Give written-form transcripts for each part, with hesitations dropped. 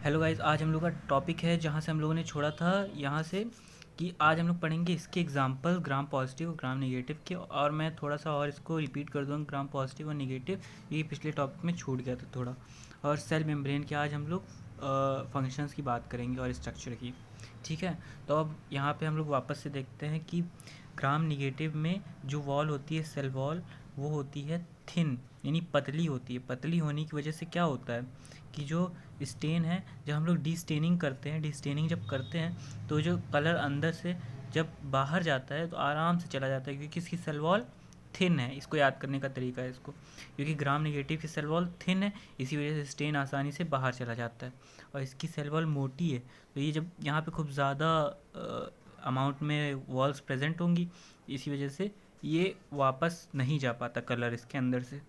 Hello guys, आज हम लोग का टॉपिक है जहाँ से हम लोगों ने छोड़ा था यहाँ से कि आज हम लोग पढ़ेंगे इसके एग्जांपल ग्राम पॉजिटिव और ग्राम नेगेटिव के। और मैं थोड़ा सा और इसको रिपीट कर दूँगा, ग्राम पॉजिटिव और नेगेटिव, ये पिछले टॉपिक में छूट गया था थोड़ा। और सेल मेम्ब्रेन के आज हम लोग फंक्शंस की बात करेंगे और स्ट्रक्चर की। ठीक है, तो अब यहाँ पे हम लोग वापस से देखते हैं कि ग्राम निगेटिव में जो वॉल होती है, सेल वॉल, वो होती है थिन, यानी पतली होती है। पतली होने की वजह से क्या होता है कि जो स्टेन है, जब हम लोग डी स्टेनिंग करते हैं, डी स्टेनिंग जब करते हैं तो जो कलर अंदर से जब बाहर जाता है तो आराम से चला जाता है, क्योंकि इसकी सेल वॉल थिन है। इसको याद करने का तरीका है इसको, क्योंकि ग्राम नेगेटिव की सेल वॉल थिन है, इसी वजह से स्टेन आसानी से बाहर चला जाता है। और इसकी सेल वॉल मोटी है, तो ये जब यहाँ पे खूब ज़्यादा अमाउंट में वॉल्स प्रेजेंट होंगी, इसी वजह से ये वापस नहीं जा पाता कलर इसके अंदर से।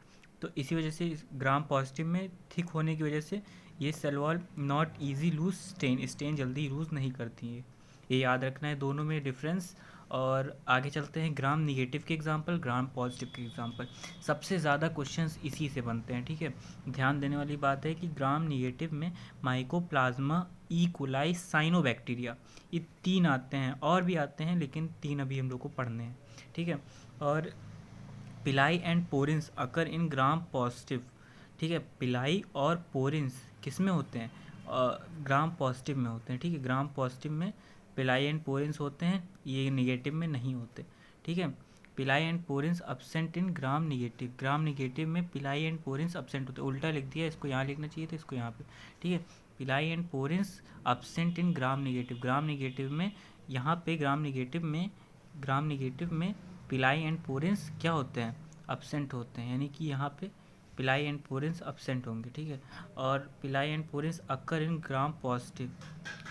तो इसी वजह से ग्राम पॉजिटिव में थिक होने की वजह से ये cell wall not easy lose stain, stain जल्दी लूज नहीं करती है। ये याद रखना है दोनों में डिफरेंस। और आगे चलते हैं ग्राम निगेटिव के एग्जांपल, ग्राम पॉजिटिव के एग्जांपल। सबसे ज़्यादा क्वेश्चंस इसी से बनते हैं। ठीक है, ध्यान देने वाली बात है कि ग्राम निगेटिव में माइकोप्लाज्मा, ई कोलाई, साइनोबैक्टीरिया, ये तीन आते हैं, और भी आते हैं लेकिन तीन अभी हम लोग को पढ़ने हैं। ठीक है, और पिलाई and porins occur in gram positive. ठीक है, पिलाई और पोरिन्स किस में होते हैं? ग्राम पॉजिटिव में होते हैं। ठीक है, ग्राम पॉजिटिव में पिलाई एंड पोरिन्स होते हैं, ये नेगेटिव में नहीं होते। ठीक है, पिलाई and porins absent in gram negative. Gram negative में पिलाई एंड पोरिन्स अब्सेंट होते हैं। उल्टा लिख दिया, इसको यहाँ लिखना चाहिए था, इसको यहाँ पे। ठीक है, पिलाई and porins absent in gram negative. Gram negative में, यहाँ पे ग्राम निगेटिव में पिलाई एंड पोरेंस क्या होते हैं? अब्सेंट होते हैं, यानी कि यहाँ पे पिलाई एंड पोरेंस अब्सेंट होंगे। ठीक है, और पिलाई and पोरेंस occur in gram positive.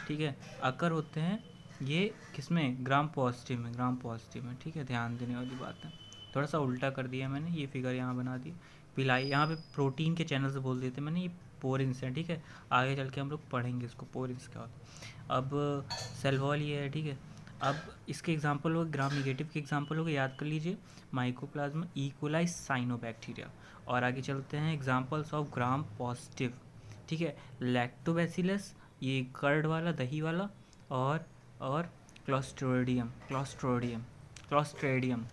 ठीक है, अकर होते हैं ये किसमें? ग्राम पॉजिटिव में, ग्राम पॉजिटिव में। ठीक है, ध्यान देने वाली बात है। थोड़ा सा उल्टा कर दिया मैंने, ये फिगर यहाँ बना दी। पिलाई यहाँ पे प्रोटीन के चैनल से बोल देते मैंने, ये पोरेंस है। ठीक है, आगे चल के हम लोग पढ़ेंगे इसको, पोरेंस क्या होता है। अब सेल वॉल ये है। ठीक है, अब इसके एग्जाम्पल हो, ग्राम निगेटिव के एग्जाम्पल हो गए, याद कर लीजिए, माइकोप्लाज्मा, ई कोलाई, साइनोबैक्टीरिया। और आगे चलते हैं एग्जाम्पल्स ऑफ ग्राम पॉजिटिव। ठीक है, लैक्टोबैसिलस, ये कर्ड वाला, दही वाला, और क्लोस्ट्रोडियम, क्लोस्ट्रेडियम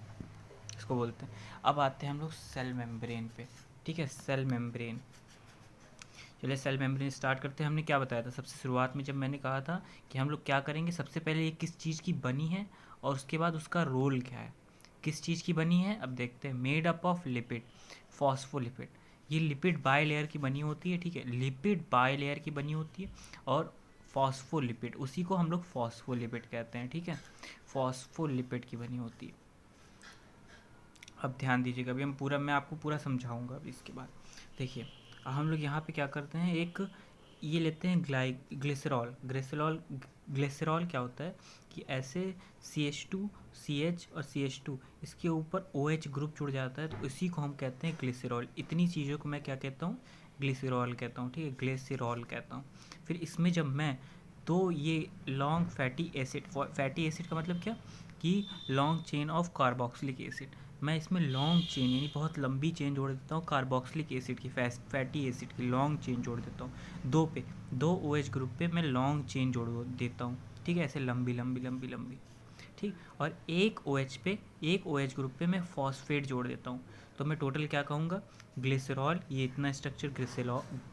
इसको बोलते हैं। अब आते हैं हम लोग सेल मेम्ब्रेन पे। ठीक है, सेल मेम्ब्रेन, चलिए सेल मेम्ब्रेन स्टार्ट करते हैं। हमने क्या बताया था सबसे शुरुआत में, जब मैंने कहा था कि हम लोग क्या करेंगे, सबसे पहले ये किस चीज़ की बनी है और उसके बाद उसका रोल क्या है। किस चीज़ की बनी है, अब देखते हैं। Made up of lipid, phospholipid. ये लिपिड बाई लेयर की बनी होती है। ठीक है, लिपिड बाई लेयर की बनी होती है, और फॉस्फोलिपिड, उसी को हम लोग फॉस्फोलिपिड कहते हैं। ठीक है, फॉस्फोलिपिड की बनी होती है। अब ध्यान दीजिएगा, अभी मैं आपको पूरा समझाऊंगा अभी इसके बाद। देखिए, हम लोग यहाँ पे क्या करते हैं, एक ये लेते हैं ग्लिसरॉल। ग्लिसरॉल क्या होता है कि ऐसे CH2, CH और CH2, इसके ऊपर OH ग्रुप जुड़ जाता है, तो इसी को हम कहते हैं ग्लिसरॉल। इतनी चीज़ों को मैं क्या कहता हूँ? ग्लिसरॉल कहता हूँ। ठीक है, ग्लिसरॉल कहता हूँ। फिर इसमें जब मैं तो ये लॉन्ग फैटी एसिड का मतलब क्या कि long chain of carboxylic acid, मैं इसमें लॉन्ग चेन यानी बहुत लंबी चेन जोड़ देता हूँ कार्बोक्सिलिक एसिड की, फैटी एसिड की लॉन्ग चेन जोड़ देता हूँ। दो OH ग्रुप पे मैं लॉन्ग चेन जोड़ देता हूँ। ठीक है, ऐसे लंबी लंबी लंबी लंबी। ठीक, और एक OH ग्रुप पे मैं फॉस्फेट जोड़ देता हूँ। तो मैं टोटल क्या कहूँगा? ग्लिसरॉल, ये इतना structure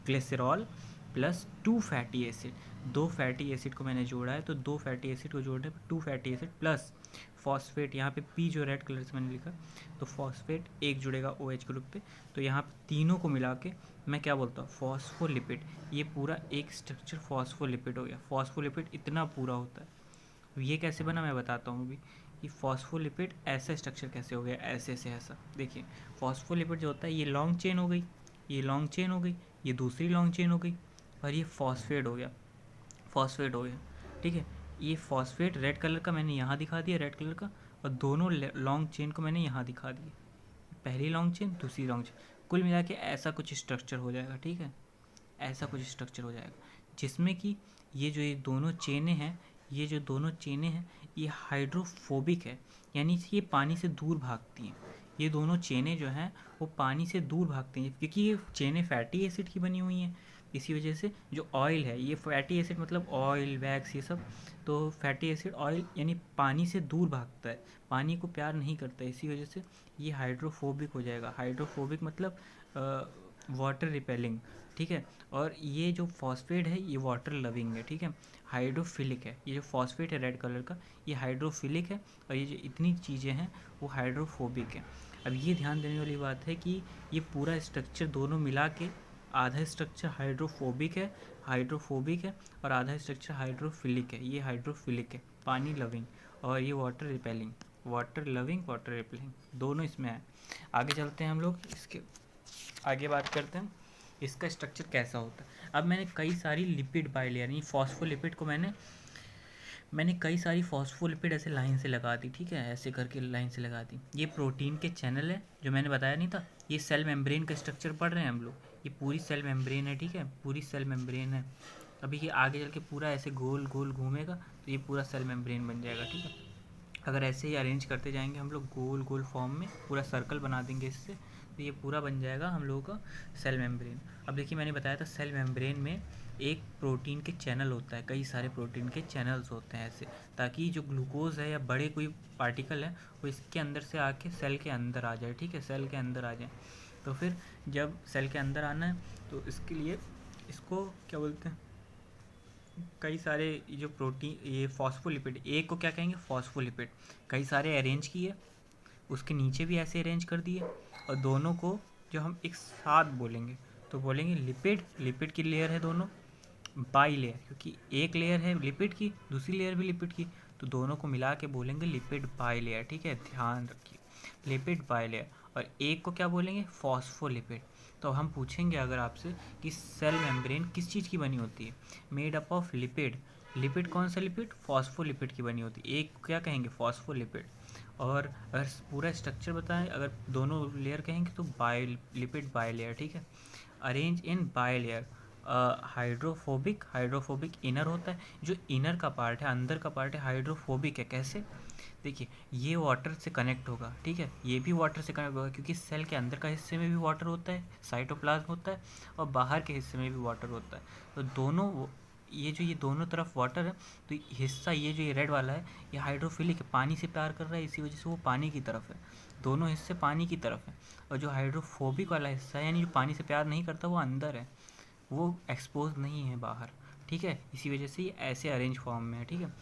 glycerol plus 2 fatty acid. 2 fatty acid को मैंने जोड़ा है, तो 2 फैटी एसिड को जोड़ने पर 2 फैटी एसिड प्लस फॉस्फेट, यहाँ पे P जो रेड कलर से मैंने लिखा, तो फॉस्फेट एक जुड़ेगा OH ग्रुप पे। तो यहाँ पे तीनों को मिला के मैं क्या बोलता हूँ? फॉस्फोलिपिड। ये पूरा एक स्ट्रक्चर फॉस्फोलिपिड हो गया। फॉस्फोलिपिड इतना पूरा होता है। ये कैसे बना मैं बताता हूँ अभी, कि फॉस्फोलिपिड ऐसा स्ट्रक्चर कैसे हो गया, ऐसे से ऐसा। देखिए, फॉस्फोलिपिड जो होता है, ये लॉन्ग चेन हो गई, ये लॉन्ग चेन हो गई, ये दूसरी लॉन्ग चेन हो गई, और ये फॉस्फेट हो गया, ठीक है। ये फॉस्फेट रेड कलर का मैंने यहाँ दिखा दिया, रेड कलर का, और दोनों लॉन्ग चेन को मैंने यहाँ दिखा दिया, पहली लॉन्ग चेन, दूसरी लॉन्ग चेन, कुल मिला के ऐसा कुछ स्ट्रक्चर हो जाएगा। ठीक है, ऐसा कुछ स्ट्रक्चर हो जाएगा, जिसमें कि ये दोनों चेनें हैं, ये हाइड्रोफोबिक है, यानी ये पानी से दूर भागती हैं। ये दोनों चेनें जो हैं वो पानी से दूर भागती हैं, क्योंकि ये चेनें फैटी एसिड की बनी हुई हैं। इसी वजह से जो ऑयल है, ये फैटी एसिड मतलब ऑयल वैक्स ये सब, तो फैटी एसिड ऑयल यानी पानी से दूर भागता है, पानी को प्यार नहीं करता है, इसी वजह से ये हाइड्रोफोबिक हो जाएगा। हाइड्रोफोबिक मतलब वाटर रिपेलिंग, ठीक है। और ये जो फॉस्फेट है ये वाटर लविंग है, ठीक है। हाइड्रोफिलिक है, ये जो फॉस्फेट है रेड कलर का ये हाइड्रोफिलिक है, और ये जो इतनी चीज़ें हैं वो हाइड्रोफोबिक है। अब ये ध्यान देने वाली बात है कि ये पूरा स्ट्रक्चर दोनों मिला के आधा स्ट्रक्चर हाइड्रोफोबिक है और आधा स्ट्रक्चर हाइड्रोफिलिक है, ये हाइड्रोफिलिक है, पानी लविंग, और ये water repelling, water loving water repelling दोनों इसमें है। आगे चलते हैं हम लोग, इसके आगे बात करते हैं इसका स्ट्रक्चर कैसा होता है। अब मैंने कई सारी लिपिड बाइलेयर यानी फॉस्फोलिपिड को मैंने कई सारी फॉस्फोलिपिड ऐसे लाइन से लगा दी, ठीक है, ऐसे करके लाइन से लगा दी। ये प्रोटीन के चैनल है जो मैंने बताया नहीं था, ये सेल मेम्ब्रेन का स्ट्रक्चर पढ़ रहे हैं हम लोग, ये पूरी सेल मेम्ब्रेन है, ठीक है, पूरी सेल मेम्ब्रेन है। अभी ये आगे चल के पूरा ऐसे गोल गोल घूमेगा तो ये पूरा सेल मेम्ब्रेन बन जाएगा, ठीक है। अगर ऐसे ही अरेंज करते जाएंगे हम लोग गोल गोल फॉर्म में, पूरा सर्कल बना देंगे इससे, तो ये पूरा बन जाएगा हम लोगों का सेल मेम्ब्रेन। अब देखिए मैंने बताया था सेल मेम्ब्रेन में एक प्रोटीन के चैनल होता है, कई सारे प्रोटीन के चैनल्स होते हैं ऐसे, ताकि जो ग्लूकोज है या बड़े कोई पार्टिकल है वो इसके अंदर से आके सेल के अंदर आ जाए, ठीक है, सेल के अंदर आ जाए। तो फिर जब सेल के अंदर आना है तो इसके लिए इसको क्या बोलते हैं, कई सारे जो प्रोटीन ये फॉस्फोलिपिड, एक को क्या कहेंगे फॉस्फोलिपिड, कई सारे अरेंज किए, उसके नीचे भी ऐसे अरेंज कर दिए, और दोनों को जो हम एक साथ बोलेंगे तो बोलेंगे लिपिड, लिपिड की लेयर है दोनों, बाई लेयर, क्योंकि एक लेयर है लिपिड की दूसरी लेयर भी लिपिड की, तो दोनों को मिला के बोलेंगे लिपिड बाई लेयर, ठीक है, ध्यान रखिए लिपिड बाई लेयर। और एक को क्या बोलेंगे फॉस्फोलिपिड। तो हम पूछेंगे अगर आपसे कि सेल मेम्ब्रेन किस चीज़ की बनी होती है, made up of lipid, lipid कौन सा लिपिड, फॉस्फोलिपिड की बनी होती है, एक क्या कहेंगे फॉस्फोलिपिड। और अगर पूरा स्ट्रक्चर बताएं, अगर दोनों लेयर कहेंगे तो लिपिड बाई लेयर, ठीक है। Arrange in by layer, hydrophobic inner होता है, जो इनर का पार्ट है अंदर का पार्ट है हाइड्रोफोबिक है। कैसे, देखिए ये वाटर से कनेक्ट होगा, ठीक है, ये भी वाटर से कनेक्ट होगा, क्योंकि सेल के अंदर का हिस्से में भी वाटर होता है, साइटोप्लाज्म होता है, और बाहर के हिस्से में भी वाटर होता है। तो दोनों ये दोनों तरफ वाटर है, तो हिस्सा ये जो ये रेड वाला है ये हाइड्रोफिलिक है, पानी से प्यार कर रहा है, इसी वजह से वो पानी की तरफ है, दोनों हिस्से पानी की तरफ है। और जो हाइड्रोफोबिक वाला हिस्सा है यानी जो पानी से प्यार नहीं करता वो अंदर है, वो एक्सपोज नहीं है बाहर, ठीक है, इसी वजह से ये ऐसे अरेंज फॉर्म में है, ठीक है।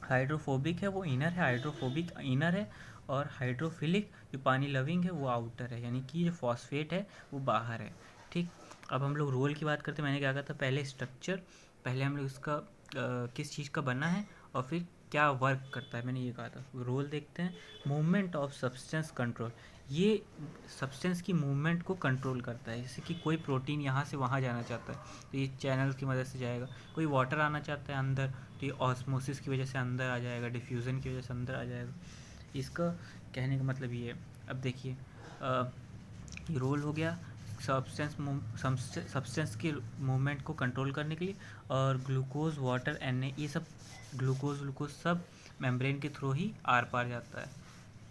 हाइड्रोफोबिक है वो इनर है, हाइड्रोफोबिक इनर है, और हाइड्रोफिलिक जो पानी लविंग है वो आउटर है, यानी कि जो फॉस्फेट है वो बाहर है, ठीक। अब हम लोग रोल की बात करते हैं, मैंने क्या कहा था पहले स्ट्रक्चर, पहले हम लोग इसका किस चीज़ का बना है और फिर क्या वर्क करता है, मैंने ये कहा था। रोल देखते हैं, मूवमेंट ऑफ सब्सटेंस कंट्रोल, ये सब्सटेंस की मूवमेंट को कंट्रोल करता है, जैसे कि कोई प्रोटीन यहाँ से वहाँ जाना चाहता है तो ये चैनल की मदद से जाएगा, कोई वाटर आना चाहता है अंदर तो ये ऑस्मोसिस की वजह से अंदर आ जाएगा, डिफ्यूज़न की वजह से अंदर आ जाएगा। इसका कहने का मतलब ये है। अब देखिए ये रोल हो गया सब्सटेंस के मूवमेंट को कंट्रोल करने के लिए, और ग्लूकोज वाटर Na ये सब ग्लूकोज सब मेम्ब्रेन के थ्रू ही आर पार जाता है,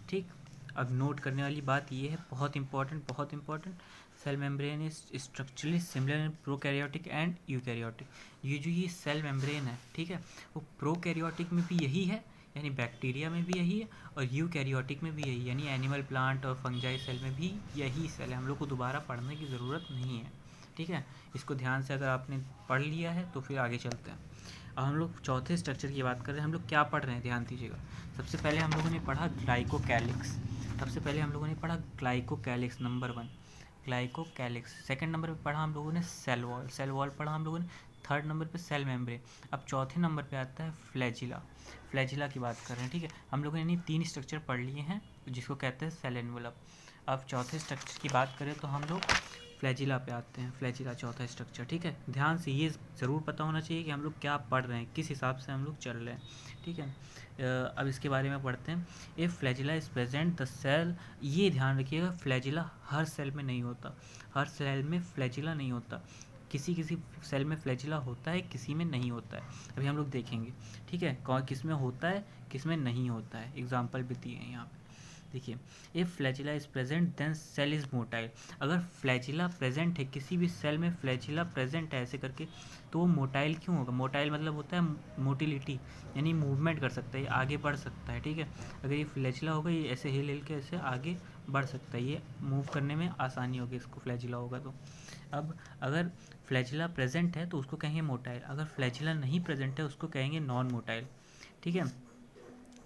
ठीक। अब नोट करने वाली बात ये है, बहुत important, cell membrane is structurally similar in prokaryotic and eukaryotic. ये जो ये सेल मेम्ब्रेन है, ठीक है, वो प्रोकैरियोटिक में भी यही है यानी बैक्टीरिया में भी यही है, और यूकैरियोटिक में भी यही यानी एनिमल प्लांट और फंजाई सेल में भी यही सेल है। हम लोग को दोबारा पढ़ने की ज़रूरत नहीं है, ठीक है, इसको ध्यान से अगर आपने पढ़ लिया है तो फिर आगे चलते हैं। अब हम लोग चौथे स्ट्रक्चर की बात कर रहे हैं, हम लोग क्या पढ़ रहे हैं ध्यान दीजिएगा। सबसे पहले हम लोगों ने पढ़ा glycocalyx, number 1 glycocalyx. Second number पे पढ़ा हम लोगों ने सेल वॉल पढ़ा हम लोगों ने। थर्ड नंबर पे सेल मेम्ब्रेन। अब चौथे नंबर पे आता है फ्लैजिला की बात कर रहे हैं, ठीक है। हम लोगों ने 3 स्ट्रक्चर पढ़ लिए हैं जिसको कहते हैं सेल एनवेलप। अब चौथे स्ट्रक्चर की बात करें तो हम लोग फ्लैजिला पे आते हैं, फ्लैजिला चौथा स्ट्रक्चर, ठीक है। ध्यान से ये ज़रूर पता होना चाहिए कि हम लोग क्या पढ़ रहे हैं, किस हिसाब से हम लोग चल रहे हैं, ठीक है। अब इसके बारे में पढ़ते हैं। If flagella is present the cell, ये ध्यान रखिएगा फ्लैजिला हर सेल में नहीं होता, हर सेल में फ्लैजिला नहीं होता, किसी सेल में फ्लैजिला होता है, किसी में नहीं होता है। अभी हम लोग देखेंगे, ठीक है, किस में होता है किस में नहीं होता है, एग्जाम्पल भी दिए हैं यहाँ पे। देखिए, if flagella is present then cell is motile. अगर फ्लैजिला प्रेजेंट है, किसी भी सेल में फ्लैजिला प्रेजेंट है ऐसे करके, तो वो मोटाइल क्यों होगा? मोटाइल मतलब होता है मोटिलिटी, यानी मूवमेंट कर सकता है, ये आगे बढ़ सकता है, ठीक है। अगर ये फ्लैजिला होगा, ये ऐसे हिल हिल के ऐसे आगे बढ़ सकता है, ये मूव करने में आसानी होगी इसको, फ्लैजिला होगा तो। अब अगर फ्लैजिला प्रेजेंट है तो उसको कहेंगे मोटाइल, अगर फ्लैजिला नहीं प्रेजेंट है उसको कहेंगे नॉन मोटाइल, ठीक है।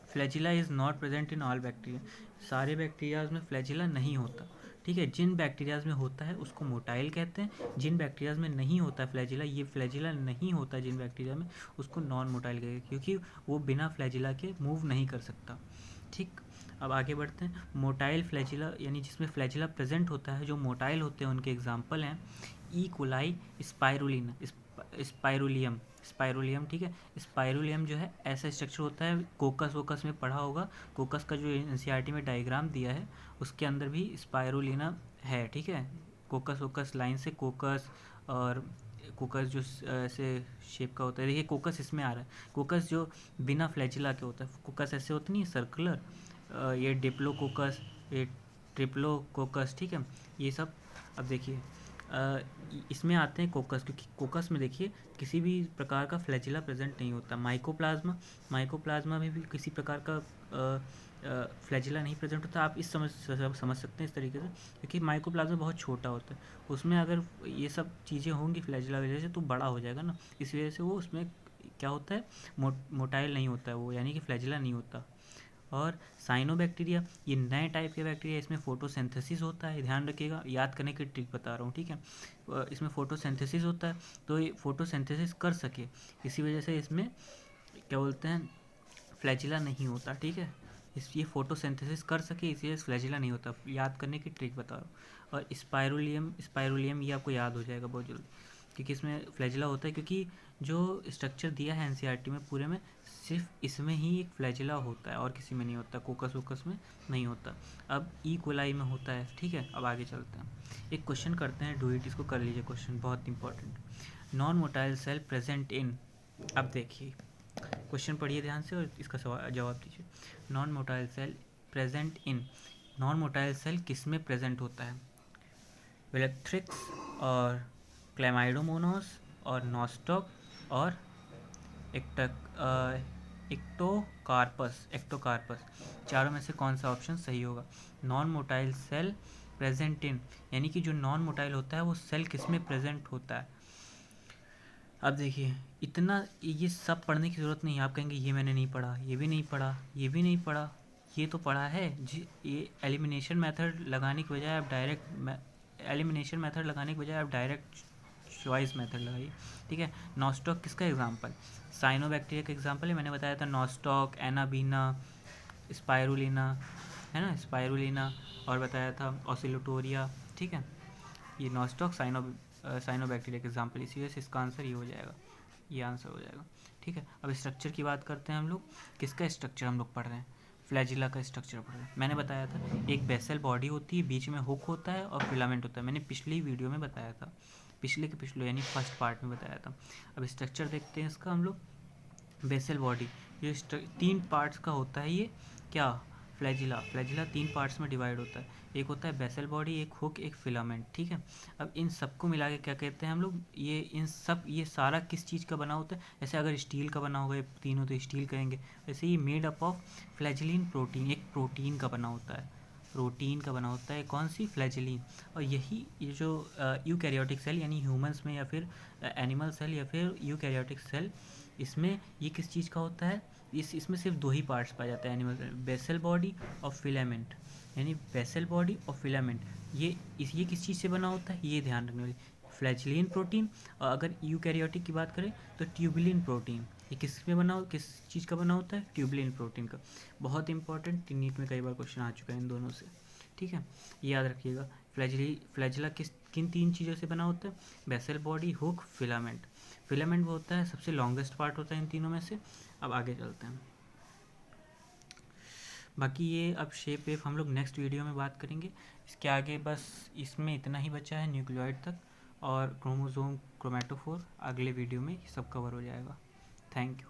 Flagella is not present in all bacteria, सारे बैक्टीरियाज में फ्लैजिला नहीं होता, ठीक है। जिन बैक्टीरियाज में होता है उसको मोटाइल कहते हैं, जिन बैक्टीरियाज में नहीं होता है फ्लैजिला, ये फ्लैजिला नहीं होता है जिन बैक्टीरिया में, उसको नॉन मोटाइल कहेंगे, क्योंकि वो बिना फ्लैजिला के मूव नहीं कर सकता, ठीक। अब आगे बढ़ते हैं। मोटाइल फ्लैजिला यानी जिसमें फ्लैजिला प्रेजेंट होता है, जो मोटाइल होते हैं उनके एग्जाम्पल हैं ई कोलाई, स्पाइरुलिना, स्पाइरुलियम, स्पाइरुलियम, ठीक है। स्पाइरुलियम जो है ऐसा स्ट्रक्चर होता है, कोकस वोकस में पढ़ा होगा, कोकस का जो एनसीईआरटी में डायग्राम दिया है उसके अंदर भी स्पाइरुलिना है, ठीक है। कोकस वोकस लाइन से कोकस, और कोकस जो ऐसे शेप का होता है, देखिए कोकस इसमें आ रहा है, कोकस जो बिना फ्लैजिला के होता है, कोकस ऐसे होता नहीं है सर्कुलर, ये डिप्लोकोकस, ये ट्रिप्लोकोकस, ठीक है, ये सब। अब देखिए इसमें आते हैं कोकस, क्योंकि कोकस में देखिए किसी भी प्रकार का फ्लैजिला प्रेजेंट नहीं होता। माइकोप्लाज्मा, माइकोप्लाज्मा में भी किसी प्रकार का फ्लैजिला नहीं प्रेजेंट होता। आप इस समझ सकते हैं इस तरीके से, क्योंकि माइकोप्लाज्मा बहुत छोटा होता है, उसमें अगर ये सब चीज़ें होंगी फ्लैजिला वजह से तो बड़ा हो जाएगा ना, इस वजह से वो उसमें क्या होता है, मोटाइल नहीं होता है वो, यानी कि फ्लैजिला नहीं होता। और साइनोबैक्टीरिया, ये नए टाइप के बैक्टीरिया, इसमें फोटोसिंथेसिस होता है, ध्यान रखिएगा, याद करने की ट्रिक बता रहा हूँ, ठीक है। इसमें फोटोसिंथेसिस होता है, तो ये फोटोसिंथेसिस कर सके, इसी वजह से इसमें क्या बोलते हैं, फ्लैजिला नहीं होता, ठीक है। ये फोटोसिंथेसिस कर सके इसलिए फ्लैजिला नहीं होता, याद करने की ट्रिक बता रहा हूँ। और स्पाइरुलियम, स्पाइरुलियम ये आपको याद हो जाएगा बहुत जल्दी, क्योंकि इसमें फ्लैजिला होता है, क्योंकि जो स्ट्रक्चर दिया है एनसीईआरटी में पूरे में, सिर्फ इसमें ही एक फ्लैजिला होता है और किसी में नहीं होता, कोकस वोकस में नहीं होता। अब ई कोलाई में होता है, ठीक है। अब आगे चलते हैं, एक क्वेश्चन करते हैं, डू इट, इसको कर लीजिए, क्वेश्चन बहुत important. Non motile cell present in, अब देखिए क्वेश्चन पढ़िए ध्यान से और इसका जवाब दीजिए। Non motile cell present in, non motile cell किस में प्रेजेंट होता है? विलेप्थ्रिक्स और क्लेमाइडोमोनास और नॉस्टॉक और एक्टोकार्पस, एक्टोकार्पस, चारों में से कौन सा ऑप्शन सही होगा? Non motile cell present in, यानी कि जो नॉन मोटाइल होता है वो सेल किस में प्रेजेंट होता है? अब देखिए इतना ये सब पढ़ने की ज़रूरत नहीं है, आप कहेंगे ये मैंने नहीं पढ़ा, ये भी नहीं पढ़ा, ये भी नहीं पढ़ा, ये तो पढ़ा है जी। ये एलिमिनेशन मेथड लगाने की बजाय आप डायरेक्ट एलिमिनेशन मेथड लगाने की बजाय आप डायरेक्ट चॉइस मेथड लगाइए, ठीक है। नॉस्टॉक किसका एग्जांपल? साइनोबैक्टीरिया का एग्जांपल है, मैंने बताया था नॉस्टॉक, एनाबीना, स्पाइरुलिना, है ना, स्पाइरुलिना, और बताया था ऑसिलोटोरिया, ठीक है। ये नॉस्टॉक साइनोबैक्टीरिया के एग्जाम्पल, इसी वजह से इसका आंसर ये हो जाएगा, ये आंसर हो जाएगा, ठीक है। अब स्ट्रक्चर की बात करते हैं हम लोग, किसका स्ट्रक्चर हम लोग पढ़ रहे हैं? फ्लैजिला का स्ट्रक्चर पढ़ रहे हैं। मैंने बताया था एक बेसल बॉडी होती है, बीच में हुक होता है और फिलामेंट होता है, मैंने पिछली वीडियो में बताया था, पिछले यानी फर्स्ट पार्ट में बताया था। अब स्ट्रक्चर देखते हैं इसका हम लोग। बेसल बॉडी, ये 3 पार्ट्स का होता है, ये क्या, फ्लैजिला, फ्लैजिला 3 पार्ट्स में डिवाइड होता है, एक होता है बेसल बॉडी, एक हुक, एक फिलामेंट, ठीक है। अब इन सबको मिला के क्या कहते हैं हम लोग, ये सारा किस चीज़ का बना होता है? ऐसे अगर स्टील का बना होगा ये तीनों तो स्टील कहेंगे, वैसे ये made up of flagellin protein, एक प्रोटीन का बना होता है, प्रोटीन का बना होता है, कौन सी, फ्लैजिलिन। और यही ये जो यूकैरियोटिक सेल यानी ह्यूमंस में, या फिर एनिमल सेल, या फिर यूकैरियोटिक सेल, इसमें ये किस चीज़ का होता है? इसमें सिर्फ 2 ही पार्ट्स पाए जाते हैं एनिमल सेल, बेसल बॉडी और फिलामेंट, यानी बेसल बॉडी और फिलामेंट, ये किस चीज़ से बना होता है, ये ध्यान रखने वाली, फ्लैजिलिन प्रोटीन। और अगर यूकैरियोटिक की बात करें तो ट्यूबुलिन प्रोटीन, ये किस चीज़ का बना होता है? ट्यूबुलिन प्रोटीन का। बहुत इंपॉर्टेंट, नीट में कई बार क्वेश्चन आ चुका है इन दोनों से, ठीक है, ये याद रखिएगा। फ्लैजिला किन 3 चीज़ों से बना होता है? Basal body, hook, filament. Filament वो होता है सबसे लॉन्गेस्ट पार्ट होता है इन तीनों में से। अब आगे चलते हैं, बाकी ये अब शेप वेप हम लोग नेक्स्ट वीडियो में बात करेंगे। इसके आगे बस इसमें इतना ही बचा है, न्यूक्लियोइड तक, और क्रोमोसोम, क्रोमेटोफोर, अगले वीडियो में सब कवर हो जाएगा। Thank you.